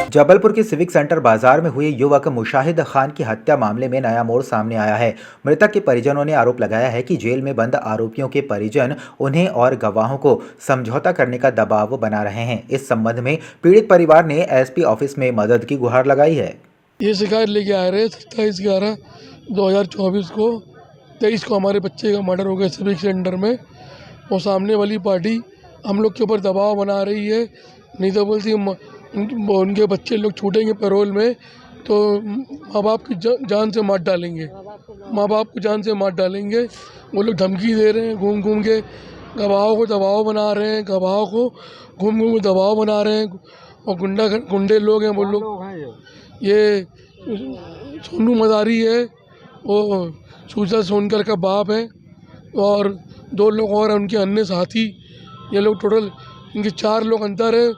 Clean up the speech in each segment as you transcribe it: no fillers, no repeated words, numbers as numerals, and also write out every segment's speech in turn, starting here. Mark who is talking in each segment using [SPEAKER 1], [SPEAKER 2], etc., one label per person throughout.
[SPEAKER 1] जबलपुर के civic centre बाजार में हुए युवक मुशाहिद खान की हत्या मामले में नया मोड़ सामने आया है। मृतक के परिजनों ने आरोप लगाया है कि जेल में बंद आरोपियों के परिजन उन्हें और गवाहों को समझौता करने का दबाव बना रहे हैं। इस संबंध में पीड़ित परिवार ने एसपी ऑफिस में मदद की गुहार लगाई है।
[SPEAKER 2] ये शिकायत लेके आ रहे 27/11/2024 को 23 को हमारे बच्चे का मर्डर हो गया सिविक सेंटर में। और सामने वाली पार्टी हम लोग के ऊपर दबाव बना रही है, नहीं तो बोलती उनके बच्चे लोग छूटेंगे पैरोल में तो माँ बाप की जान से मार डालेंगे, माँ बाप को जान से मार डालेंगे। वो लोग धमकी दे रहे हैं, घूम घूम के गवाहों को दबाव बना रहे हैं, गवाहों को घूम घूम के दबाव बना रहे हैं। और गुंडे लोग हैं वो लोग। ये सोनू मदारी है, वो सूजा सोनकर का बाप है, और 2 लोग और हैं उनके अन्य साथी। ये लोग टोटल इनके 4 लोग अंदर हैं।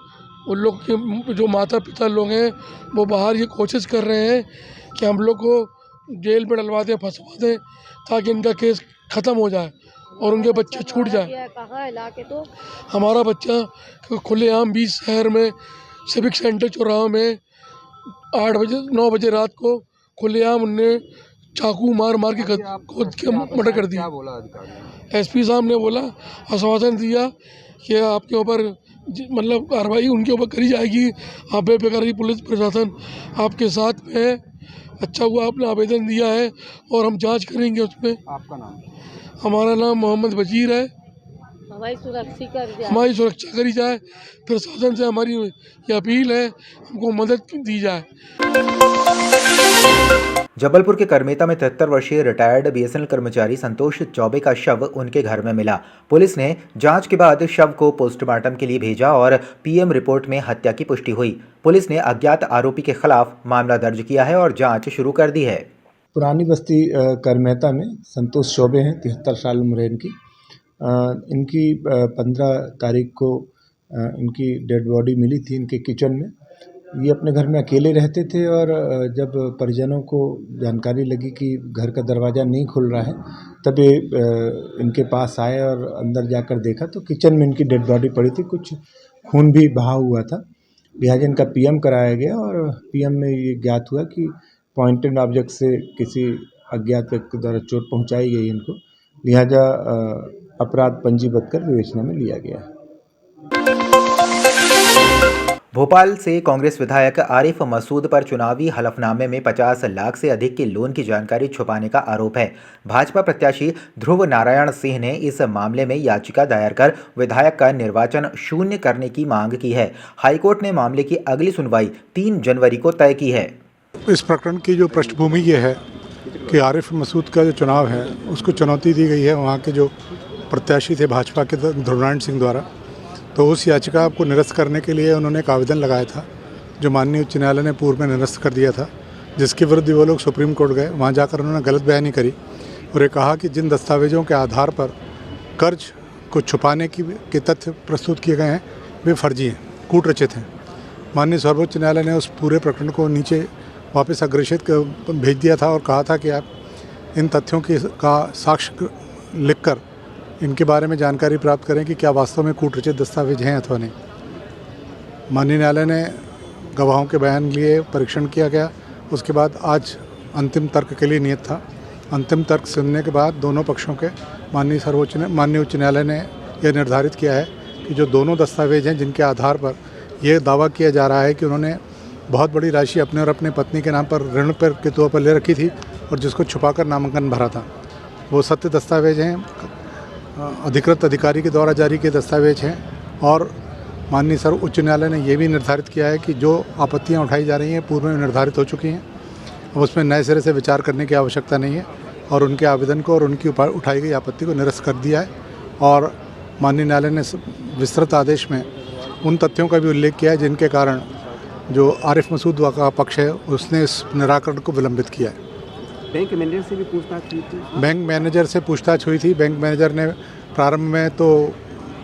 [SPEAKER 2] उन लोग के जो माता पिता लोग हैं वो बाहर ये कोशिश कर रहे हैं कि हम लोग को जेल में डलवा दें, फंसवा दें, ताकि इनका केस ख़त्म हो जाए और उनके बच्चे छूट जाए। तो हमारा बच्चा खुलेआम 20 शहर में सिविक सेंटर चौराहा में 9 बजे रात को खुलेआम उनने चाकू मार के खोद के मर्डर कर दिया। एसपी साहब ने बोला, आश्वासन दिया कि आपके ऊपर मतलब कार्रवाई उनके ऊपर करी जाएगी। आप बेफिक्र, पुलिस प्रशासन आपके साथ में है। अच्छा हुआ आपने आवेदन दिया है और हम जांच करेंगे उसमें।
[SPEAKER 3] आपका नाम?
[SPEAKER 2] हमारा नाम मोहम्मद वजीर है।
[SPEAKER 3] हमारी
[SPEAKER 2] सुरक्षा करी जाए। प्रशासन से हमारी ये अपील है, हमको मदद दी जाए।
[SPEAKER 1] जबलपुर के करमेता में 73 वर्षीय रिटायर्ड बीएसएनएल कर्मचारी संतोष चौबे का शव उनके घर में मिला। पुलिस ने जांच के बाद शव को पोस्टमार्टम के लिए भेजा और पीएम रिपोर्ट में हत्या की पुष्टि हुई। पुलिस ने अज्ञात आरोपी के खिलाफ मामला दर्ज किया है और जांच शुरू कर दी है।
[SPEAKER 4] पुरानी बस्ती करमेता में संतोष चौबे हैं, 73 साल उम्र है इनकी। इनकी 15 तारीख को इनकी डेड बॉडी मिली थी इनके किचन में। ये अपने घर में अकेले रहते थे और जब परिजनों को जानकारी लगी कि घर का दरवाज़ा नहीं खुल रहा है, तब ये इनके पास आए और अंदर जाकर देखा तो किचन में इनकी डेड बॉडी पड़ी थी, कुछ खून भी बहा हुआ था। लिहाजा इनका पीएम कराया गया और पीएम में ये ज्ञात हुआ कि पॉइंटेड ऑब्जेक्ट से किसी अज्ञात व्यक्ति द्वारा चोट पहुँचाई गई इनको। लिहाजा अपराध पंजीबद्ध कर विवेचना में लिया गया है।
[SPEAKER 1] भोपाल से कांग्रेस विधायक आरिफ मसूद पर चुनावी हलफनामे में 50 लाख से अधिक के लोन की जानकारी छुपाने का आरोप है। भाजपा प्रत्याशी ध्रुव नारायण सिंह ने इस मामले में याचिका दायर कर विधायक का निर्वाचन शून्य करने की मांग की है। हाईकोर्ट ने मामले की अगली सुनवाई 3 जनवरी को तय की है।
[SPEAKER 5] इस प्रकरण की जो पृष्ठभूमि ये है कि आरिफ मसूद का जो चुनाव है उसको चुनौती दी गई है वहाँ के जो प्रत्याशी थे भाजपा के ध्रुव नारायण सिंह द्वारा। तो उस याचिका को निरस्त करने के लिए उन्होंने एक आवेदन लगाया था, जो माननीय उच्च न्यायालय ने पूर्व में निरस्त कर दिया था, जिसके विरुद्ध वो लोग सुप्रीम कोर्ट गए। वहाँ जाकर उन्होंने गलत बयानी करी और ये कहा कि जिन दस्तावेजों के आधार पर कर्ज को छुपाने के तथ्य प्रस्तुत किए गए हैं वे फर्जी हैं, कूटरचित हैं। माननीय सर्वोच्च न्यायालय ने उस पूरे प्रकरण को नीचे वापस अग्रेषित भेज दिया था और कहा था कि आप इन तथ्यों का साक्ष्य लिखकर इनके बारे में जानकारी प्राप्त करें कि क्या वास्तव में कूटरचित दस्तावेज हैं अथवा नहीं। माननीय न्यायालय ने गवाहों के बयान लिए, परीक्षण किया गया। उसके बाद आज अंतिम तर्क के लिए नियत था। अंतिम तर्क सुनने के बाद दोनों पक्षों के माननीय उच्च न्यायालय ने यह निर्धारित किया है कि जो दोनों दस्तावेज हैं जिनके आधार पर यह दावा किया जा रहा है कि उन्होंने बहुत बड़ी राशि अपने और अपने पत्नी के नाम पर ऋण पर के तौर पर ले रखी थी और जिसको छुपाकर नामांकन भरा था, वो सत्य दस्तावेज हैं, अधिकृत अधिकारी के द्वारा जारी किए दस्तावेज हैं। और माननीय सर्वोच्च उच्च न्यायालय ने यह भी निर्धारित किया है कि जो आपत्तियां उठाई जा रही हैं पूर्व में निर्धारित हो चुकी हैं, अब उसमें नए सिरे से विचार करने की आवश्यकता नहीं है और उनके आवेदन को और उनकी उठाई गई आपत्ति को निरस्त कर दिया है। और माननीय न्यायालय ने विस्तृत आदेश में उन तथ्यों का भी उल्लेख किया है जिनके कारण जो आरिफ मसूद का पक्ष है उसने इस निराकरण को विलंबित किया है।
[SPEAKER 3] बैंक मैनेजर से भी पूछताछ हुई थी?
[SPEAKER 5] बैंक मैनेजर से पूछताछ हुई थी। बैंक मैनेजर ने प्रारंभ में तो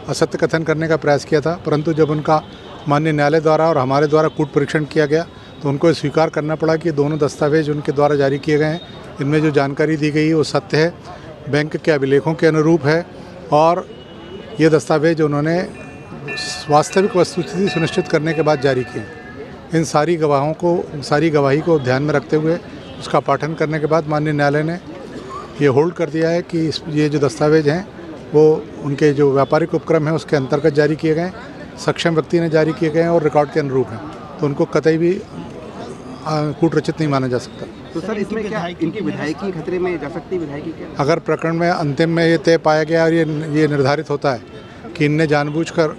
[SPEAKER 5] असत्य कथन करने का प्रयास किया था, परंतु जब उनका माननीय न्यायालय द्वारा और हमारे द्वारा कूट परीक्षण किया गया तो उनको स्वीकार करना पड़ा कि दोनों दस्तावेज उनके द्वारा जारी किए गए हैं, इनमें जो जानकारी दी गई है वो सत्य है, बैंक के अभिलेखों के अनुरूप है और ये दस्तावेज उन्होंने वास्तविक वस्तुस्थिति सुनिश्चित करने के बाद जारी किए। इन सारी गवाही को ध्यान में रखते हुए उसका पाठन करने के बाद माननीय न्यायालय ने ये होल्ड कर दिया है कि ये जो दस्तावेज हैं वो उनके जो व्यापारिक उपक्रम है उसके अंतर्गत जारी किए गए, सक्षम व्यक्ति ने जारी किए गए हैं और रिकॉर्ड के अनुरूप हैं, तो उनको कतई भी कूटरचित नहीं माना जा सकता।
[SPEAKER 3] तो सर इसमें क्या इनकी विधायकी खतरे में जा सकती है? विधायकी क्या
[SPEAKER 5] अगर प्रकरण में अंतिम में ये तय पाया गया और ये निर्धारित होता है कि इनने जानबूझकर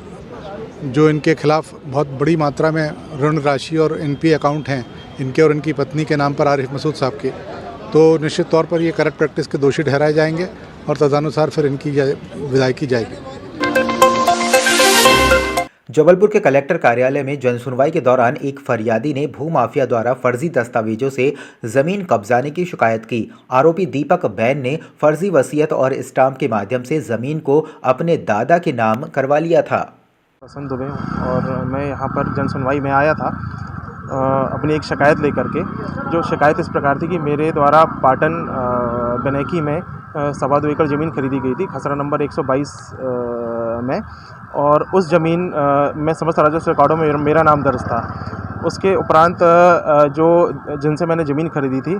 [SPEAKER 5] जो इनके खिलाफ बहुत बड़ी मात्रा में ऋण राशि और एनपी अकाउंट हैं इनके और इनकी पत्नी के नाम पर आरिफ मसूद साहब के, तो निश्चित तौर पर ये करप्ट प्रैक्टिस के दोषी ठहराए जाएंगे और तदनुसार फिर इनकी विधायकी जाएगी।
[SPEAKER 1] जबलपुर के कलेक्टर कार्यालय में जनसुनवाई के दौरान एक फरियादी ने भूमाफिया द्वारा फर्जी दस्तावेजों से जमीन कब्जाने की शिकायत की। आरोपी दीपक बैन ने फर्जी वसीयत और स्टाम्प के माध्यम से जमीन को अपने दादा के नाम करवा लिया था।
[SPEAKER 6] पसंद दुबे और मैं यहाँ पर जनसुनवाई में आया था अपनी एक शिकायत लेकर के। जो शिकायत इस प्रकार थी कि मेरे द्वारा पाटन बनैकी में 2.25 एकड़ ज़मीन खरीदी गई थी, खसरा नंबर 122 में, और उस ज़मीन में समस्त राजस्व रिकॉर्डों में मेरा नाम दर्ज था। उसके उपरांत जो जिनसे मैंने ज़मीन खरीदी थी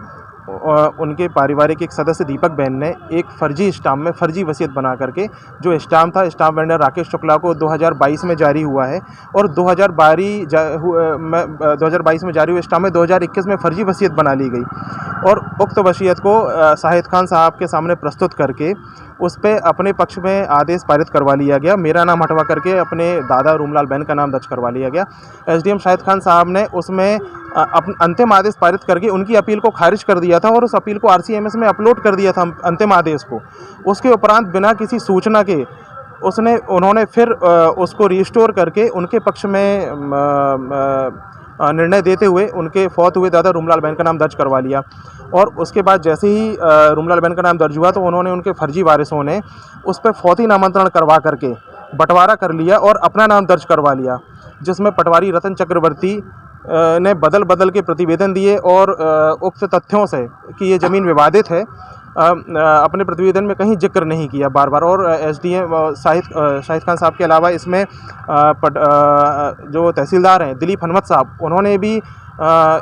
[SPEAKER 6] उनके पारिवारिक एक सदस्य दीपक बैन ने एक फ़र्जी स्टाम्प में फ़र्जी वसीयत बना करके, जो स्टाम्प था स्टाम्प वेंडर राकेश शुक्ला को 2022 में जारी हुआ है और 2022 में जारी हुए स्टाम्प में 2021 में फ़र्जी वसीयत बना ली गई और उक्त वसीयत को शाहिद खान साहब के सामने प्रस्तुत करके उस पर अपने पक्ष में आदेश पारित करवा लिया गया। मेरा नाम हटवा करके अपने दादा रूमलाल बैन का नाम दर्ज करवा लिया गया। एसडीएम शाहिद खान साहब ने उसमें अंतिम आदेश पारित करके उनकी अपील को खारिज कर दिया था और उस अपील को आरसीएमएस में अपलोड कर दिया था अंतिम आदेश को। उसके उपरांत बिना किसी सूचना के उन्होंने फिर उसको रिस्टोर करके उनके पक्ष में निर्णय देते हुए उनके फौत हुए दादा रूमलाल बैन का नाम दर्ज करवा लिया। और उसके बाद जैसे ही रूमलाल बैन का नाम दर्ज हुआ तो उन्होंने उनके फर्जी वारिसों ने उस पर फौती नामांतरण करवा करके बंटवारा कर लिया और अपना नाम दर्ज करवा लिया, जिसमें पटवारी रतन चक्रवर्ती ने बदल के प्रतिवेदन दिए और उक्त तथ्यों से कि ये ज़मीन विवादित है अपने प्रतिवेदन में कहीं जिक्र नहीं किया बार। और एसडीएम शाहिद खान साहब के अलावा इसमें जो तहसीलदार हैं दिलीप हनमत साहब, उन्होंने भी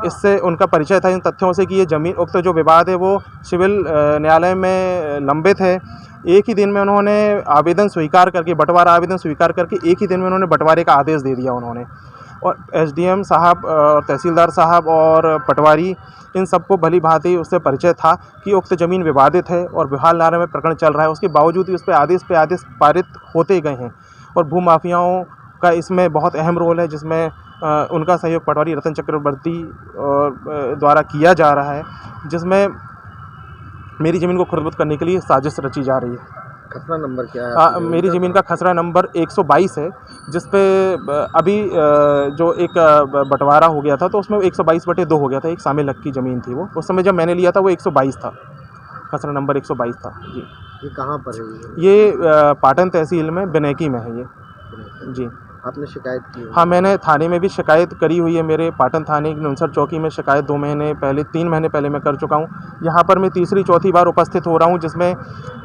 [SPEAKER 6] इससे उनका परिचय था इन तथ्यों से कि ये ज़मीन उक्त जो विवाद है वो सिविल न्यायालय में लंबित है। एक ही दिन में उन्होंने आवेदन स्वीकार करके, बंटवारा आवेदन स्वीकार करके एक ही दिन में उन्होंने बंटवारे का आदेश दे दिया उन्होंने। और एसडीएम साहब और तहसीलदार साहब और पटवारी इन सबको भली भांति उससे परिचय था कि उक्त ज़मीन विवादित है और बिहार नारे में प्रकरण चल रहा है। उसके बावजूद भी उस पर आदेश पारित होते गए हैं और भूमाफियाओं का इसमें बहुत अहम रोल है, जिसमें उनका सहयोग पटवारी रतन चक्रवर्ती द्वारा किया जा रहा है, जिसमें मेरी ज़मीन को खुरद करने के लिए साजिश रची जा रही है।
[SPEAKER 3] खसरा नंबर क्या है?
[SPEAKER 6] मेरी ज़मीन का खसरा नंबर 122 है, जिस पे अभी जो एक बंटवारा हो गया था तो उसमें 122/2 हो गया था। एक शामिल हक की ज़मीन थी वो, उस समय जब मैंने लिया था वो 122 था, खसरा नंबर 122 था जी।
[SPEAKER 3] ये कहाँ पर है?
[SPEAKER 6] ये पाटन तहसील में बनैकी में है ये जी।
[SPEAKER 3] आपने शिकायत की?
[SPEAKER 6] हाँ, मैंने थाने में भी शिकायत करी हुई है। मेरे पाटन थाने की नुनसर चौकी में शिकायत 3 महीने पहले मैं कर चुका हूँ। यहाँ पर मैं तीसरी चौथी बार उपस्थित हो रहा हूँ, जिसमें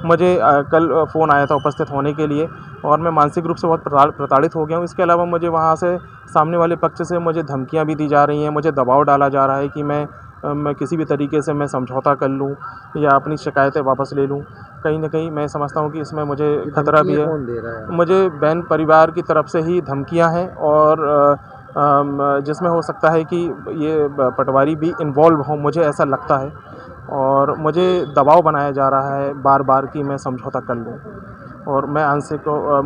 [SPEAKER 6] मुझे कल फ़ोन आया था उपस्थित होने के लिए और मैं मानसिक रूप से बहुत प्रताड़ित हो गया हूँ। इसके अलावा मुझे वहाँ से सामने वाले पक्ष से मुझे धमकियाँ भी दी जा रही हैं, मुझे दबाव डाला जा रहा है कि मैं किसी भी तरीके से मैं समझौता कर लूँ या अपनी शिकायतें वापस ले लूँ। कहीं ना कहीं मैं समझता हूँ कि इसमें मुझे खतरा भी है।
[SPEAKER 3] कौन दे रहा है?
[SPEAKER 6] मुझे बैन परिवार की तरफ से ही धमकियां हैं और जिसमें हो सकता है कि ये पटवारी भी इन्वॉल्व हों, मुझे ऐसा लगता है। और मुझे दबाव बनाया जा रहा है बार बार कि मैं समझौता कर लूँ और मैं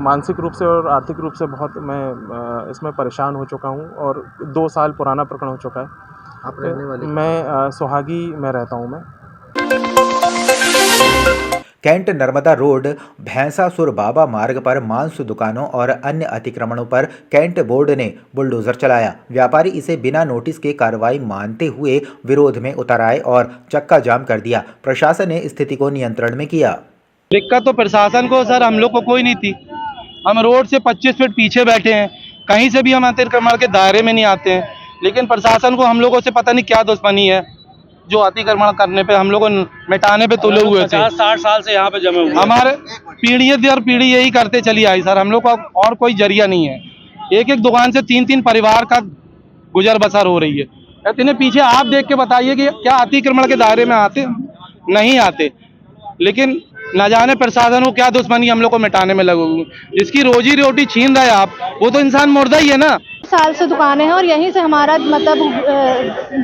[SPEAKER 6] मानसिक रूप से और आर्थिक रूप से बहुत मैं इसमें परेशान हो चुका हूँ और 2 साल पुराना प्रकरण हो चुका है।
[SPEAKER 3] आप रहने वाले?
[SPEAKER 6] मैं सोहागी में रहता हूँ मैं।
[SPEAKER 1] कैंट नर्मदा रोड भैंसासुर बाबा मार्ग पर मांस दुकानों और अन्य अतिक्रमणों पर कैंट बोर्ड ने बुलडोजर चलाया। व्यापारी इसे बिना नोटिस के कार्रवाई मानते हुए विरोध में उतर आए और चक्का जाम कर दिया। प्रशासन ने स्थिति को नियंत्रण में किया।
[SPEAKER 7] दिक्कत तो प्रशासन को सर, हम लोग को कोई नहीं थी। हम रोड से 25 फीट पीछे बैठे हैं, कहीं से भी हम अतिक्रमण के दायरे में नहीं आते हैं, लेकिन प्रशासन को हम लोगों से पता नहीं क्या दुश्मनी है जो अतिक्रमण करने पे हम लोग को मिटाने पे तुले हुए थे।
[SPEAKER 8] 50-60 साल से यहाँ पे जमे हुए
[SPEAKER 7] हमारे पीढ़ी दर पीढ़ी यही करते चली आई सर। हम लोग का और कोई जरिया नहीं है। एक दुकान से 3-3 परिवार का गुजर बसर हो रही है। इतने पीछे आप देख के बताइए कि क्या अतिक्रमण के दायरे में आते? नहीं आते। लेकिन न जाने प्रशासन को क्या दुश्मनी हम लोग को मिटाने में लगे हुए। जिसकी रोजी रोटी छीन रहे आप, वो तो इंसान मुर्दा ही है ना।
[SPEAKER 8] साल से दुकानें हैं और यहीं से हमारा मतलब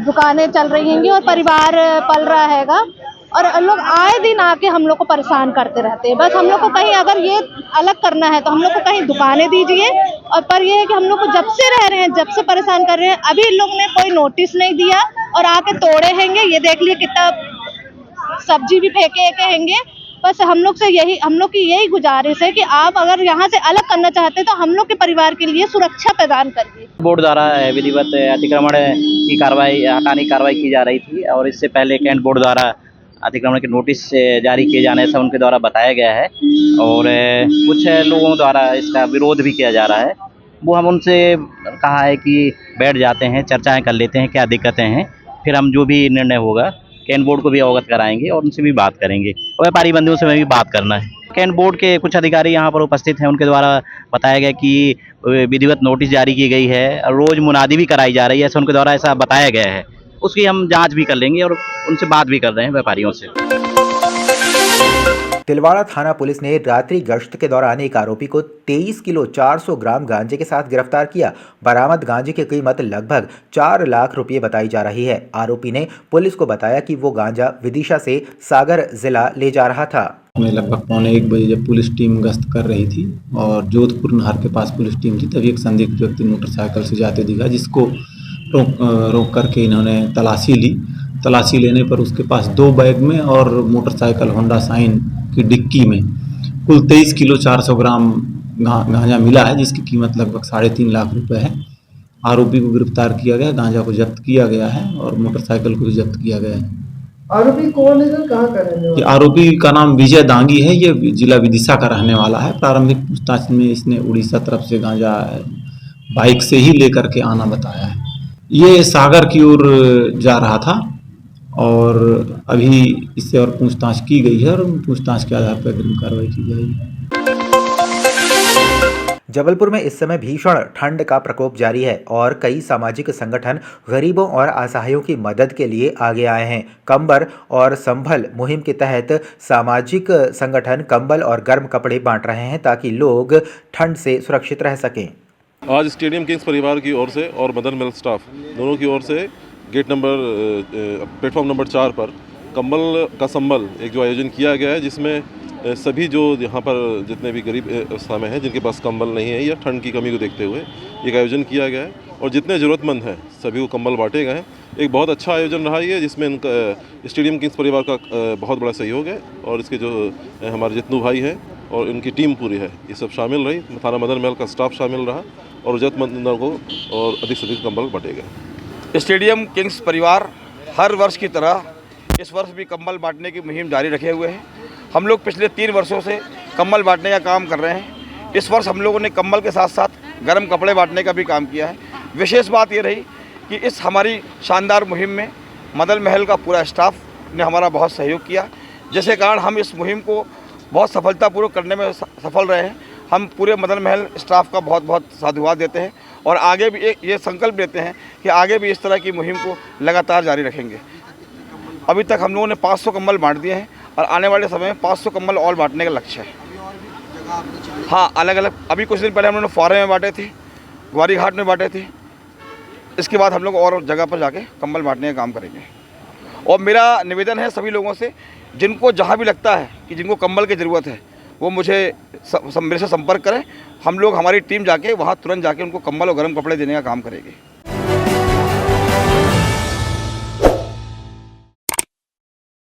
[SPEAKER 8] दुकानें चल रही हैं और परिवार पल रहा हैगा। और लोग आए दिन आके हम लोग को परेशान करते रहते हैं। बस हम लोग को कहीं अगर ये अलग करना है तो हम लोग को कहीं दुकानें दीजिए। और पर ये है कि हम लोग को जब से रह रहे हैं, जब से परेशान कर रहे हैं, अभी इन लोग ने कोई नोटिस नहीं दिया और आके तोड़े हैंगे। ये देख लिए कितना सब्जी भी फेंके हैंगे। बस हम लोग की यही गुजारिश है कि आप अगर यहाँ से अलग करना चाहते हैं तो हम लोग के परिवार के लिए सुरक्षा प्रदान करिए।
[SPEAKER 9] बोर्ड द्वारा विधिवत अतिक्रमण की कार्रवाई हटाने की कार्रवाई की जा रही थी और इससे पहले कैंट बोर्ड द्वारा अतिक्रमण के नोटिस जारी किए जाने से उनके द्वारा बताया गया है और कुछ लोगों द्वारा इसका विरोध भी किया जा रहा है। वो हम उनसे कहा है कि बैठ जाते हैं, चर्चाएं कर लेते हैं, क्या दिक्कतें हैं, फिर हम जो भी निर्णय होगा कैंट बोर्ड को भी अवगत कराएंगे और उनसे भी बात करेंगे। और व्यापारी बंधुओं से भी बात करना है। कैंट बोर्ड के कुछ अधिकारी यहाँ पर उपस्थित हैं, उनके द्वारा बताया गया कि विधिवत नोटिस जारी की गई है और रोज़ मुनादी भी कराई जा रही है, ऐसा उनके द्वारा ऐसा बताया गया है। उसकी हम जांच भी कर लेंगे और उनसे बात भी कर रहे हैं व्यापारियों से।
[SPEAKER 1] तिलवाड़ा थाना पुलिस ने रात्रि गश्त के दौरान एक आरोपी को 23 किलो 400 ग्राम गांजे के साथ गिरफ्तार किया। बरामद गांजे की कीमत लगभग 4 लाख रुपए बताई जा रही है। आरोपी ने पुलिस को बताया कि वो गांजा विदिशा से सागर जिला ले जा रहा था।
[SPEAKER 10] में लगभग 1:15 जब पुलिस टीम गश्त कर रही थी और जोधपुर नहर के पास पुलिस टीम थी, तभी एक संदिग्ध व्यक्ति मोटरसाइकिल से जाते दिखा, जिसको रोक करके इन्होंने तलाशी ली। तलाशी लेने पर उसके पास 2 बैग में और मोटरसाइकिल होंडा साइन की डिक्की में कुल 23 किलो 400 ग्राम गांजा मिला है, जिसकी कीमत लगभग 3.5 लाख रुपए है। आरोपी को गिरफ्तार किया गया, गांजा को जब्त किया गया है और मोटरसाइकिल को भी जब्त किया गया है।
[SPEAKER 3] आरोपी कौन है सर, कहाँ का रहने वाला?
[SPEAKER 10] आरोपी का नाम विजय दांगी है, ये जिला विदिशा का रहने वाला है। प्रारंभिक पूछताछ में इसने उड़ीसा तरफ से गांजा बाइक से ही लेकर के आना बताया है। ये सागर की ओर जा रहा था और अभी इससे और पूछताछ की गई है और पूछताछ के आधार पर अग्रिम कार्रवाई की जाएगी।
[SPEAKER 1] जबलपुर में इस समय भीषण ठंड का प्रकोप जारी है और कई सामाजिक संगठन गरीबों और असहायों की मदद के लिए आगे आए हैं। कंबर और संभल मुहिम के तहत सामाजिक संगठन कंबल और गर्म कपड़े बांट रहे हैं ताकि लोग ठंड से सुरक्षित रह सकें।
[SPEAKER 11] आज स्टेडियम किंग्स परिवार की ओर से और मदन महल स्टाफ दोनों की ओर से प्लेटफॉर्म नंबर 4 पर कंबल का संबल एक जो आयोजन किया गया है, जिसमें सभी जो यहाँ पर जितने भी गरीब अवस्था में हैं, जिनके पास कंबल नहीं है या ठंड की कमी को देखते हुए एक आयोजन किया गया है और जितने ज़रूरतमंद हैं सभी को कंबल बांटे गए हैं। एक बहुत अच्छा आयोजन रहा है, जिसमें इनका स्टेडियम किंग्स परिवार का बहुत बड़ा सहयोग है और इसके जो हमारे जितनू भाई हैं और इनकी टीम पूरी है, ये सब शामिल रही। थाना मदन महल का स्टाफ शामिल रहा और ज़रूरतमंदों को और अधिक से अधिक कंबल बांटे गए।
[SPEAKER 12] स्टेडियम किंग्स परिवार हर वर्ष की तरह इस वर्ष भी कंबल बांटने की मुहिम जारी रखे हुए हैं। हम लोग पिछले 3 वर्षों से कंबल बांटने का काम कर रहे हैं। इस वर्ष हम लोगों ने कंबल के साथ साथ गर्म कपड़े बांटने का भी काम किया है। विशेष बात ये रही कि इस हमारी शानदार मुहिम में मदन महल का पूरा स्टाफ ने हमारा बहुत सहयोग किया, जिसके कारण हम इस मुहिम को बहुत सफलतापूर्वक करने में सफल रहे हैं। हम पूरे मदन महल स्टाफ का बहुत बहुत साधुवाद देते हैं और आगे भी ये संकल्प लेते हैं कि आगे भी इस तरह की मुहिम को लगातार जारी रखेंगे। अभी तक हम लोगों ने 500 कंबल बांट दिए हैं और आने वाले समय में 500 कंबल और बांटने का लक्ष्य है। हाँ, अलग अलग अभी कुछ दिन पहले हम लोगों ने फौरे में बांटे थे, ग्वारी घाट में बांटे थे। इसके बाद हम लोग और जगह पर जाके कंबल बांटने का काम करेंगे। और मेरा निवेदन है सभी लोगों से, जिनको जहाँ भी लगता है कि जिनको कंबल की ज़रूरत है, वो मेरे से संपर्क करें। हम लोग हमारी टीम जाके वहाँ तुरंत जाके उनको कंबल और गर्म कपड़े देने का काम करेंगे।